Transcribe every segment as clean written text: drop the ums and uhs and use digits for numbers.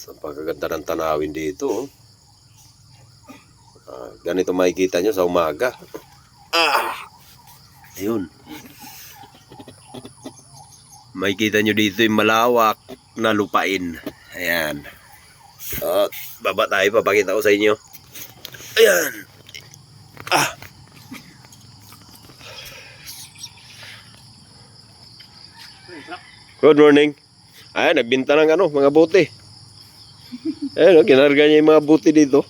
Napakaganda ng tanawin dito. Oh. Ganito makikita nyo sa umaga. Ayun. Makikita nyo dito yung malawak na lupain. Ayan. At baba tayo, papakita ko sa inyo. Ayan. Good morning. Ayan, nagbinta ng mga buti. Ayan, kinarga niya yung mga buti dito.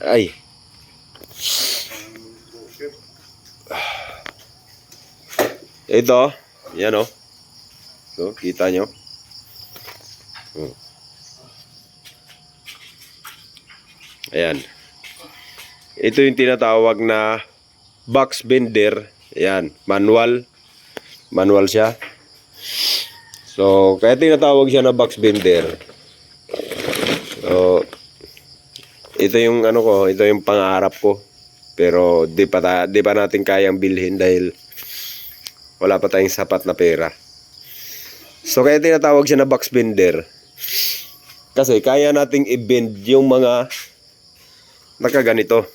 Ay. Ito, yan o. So, kita nyo. Ayan. Ito yung tinatawag na box bender. Ayan, manual. Manual siya. So, kaya tinatawag siya na box bender. So, ito yung ito yung pangarap ko. Pero di pa natin kayang bilhin dahil wala pa tayong sapat na pera. So, kaya tinatawag siya na box bender. Kasi kaya nating i-bend yung mga nakaganito,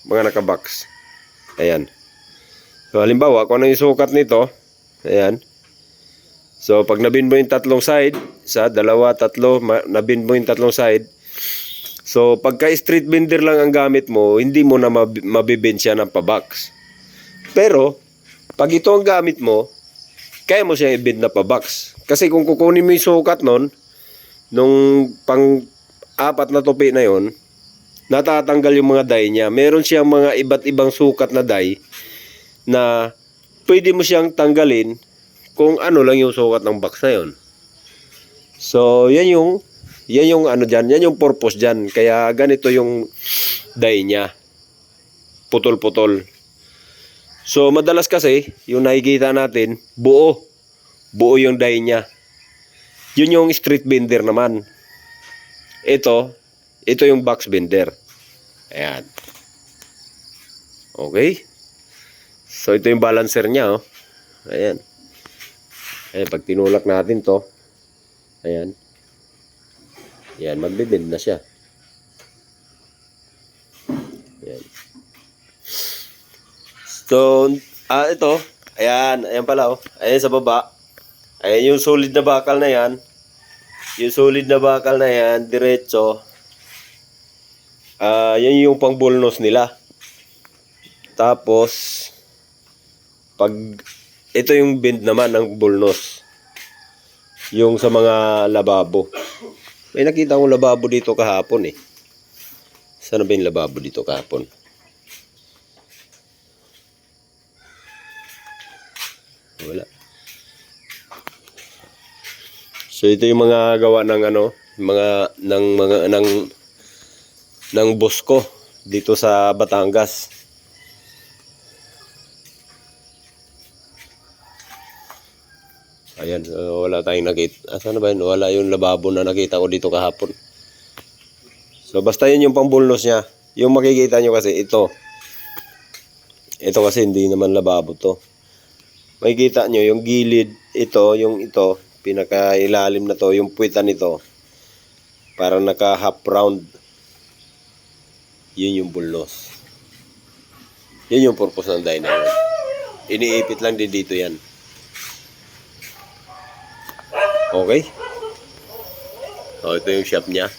mga naka-box. Ayan. So, halimbawa, kung ano yung sukat nito, ayan. So, pag nabin mo yung tatlong side, isa, dalawa, tatlo, nabin mo yung tatlong side. So, pagka street bender lang ang gamit mo, hindi mo na mabibend siya ng pa-box. Pero, pag ito ang gamit mo, kaya mo siya i-bend na pa-box. Kasi kung kukunin mo yung sukat nun, nung pang-apat na tupi na yon, natatanggal yung mga die niya. Meron siyang mga iba't ibang sukat na die na pwede mo siyang tanggalin kung ano lang yung sukat ng box na yon. So, yan yung dyan, yan yung purpose dyan. Kaya ganito yung die niya. Putol-putol. So, madalas kasi, yung nakikita natin, buo yung die niya. Yun yung street bender naman. Ito yung box bender. Ayan. Okay. So, ito yung balancer niya, oh. Ayan. Ayan, pag tinulak natin to, ayan. Ayan, magbibend na siya. Ayan. So, ito, ayan pala, oh. Ayan sa baba. Ayan yung solid na bakal na yan. Yung solid na bakal na yan, diretso. Yan yung pang bulnos nila. Tapos, ito yung bend naman ng bulnos. Yung sa mga lababo. May nakita akong lababo dito kahapon eh. Saan ba yung lababo dito kahapon? Wala. So ito yung mga gawa ng ng boss ko dito sa Batangas. Ayan, wala tayong nakita. Saan ba yun? Wala yung lababo na nakita ko dito kahapon. So basta yun yung pambulnos niya. Yung makikita nyo kasi ito. Ito kasi hindi naman lababo to. Makikita nyo yung gilid, yung pinakailalim na to, yung puwitan nito. Parang naka half round. Yun yung bulnos. Yun yung purpose ng die na yun. Iniipit lang din dito yan. Okay. So, ito yung shop niya.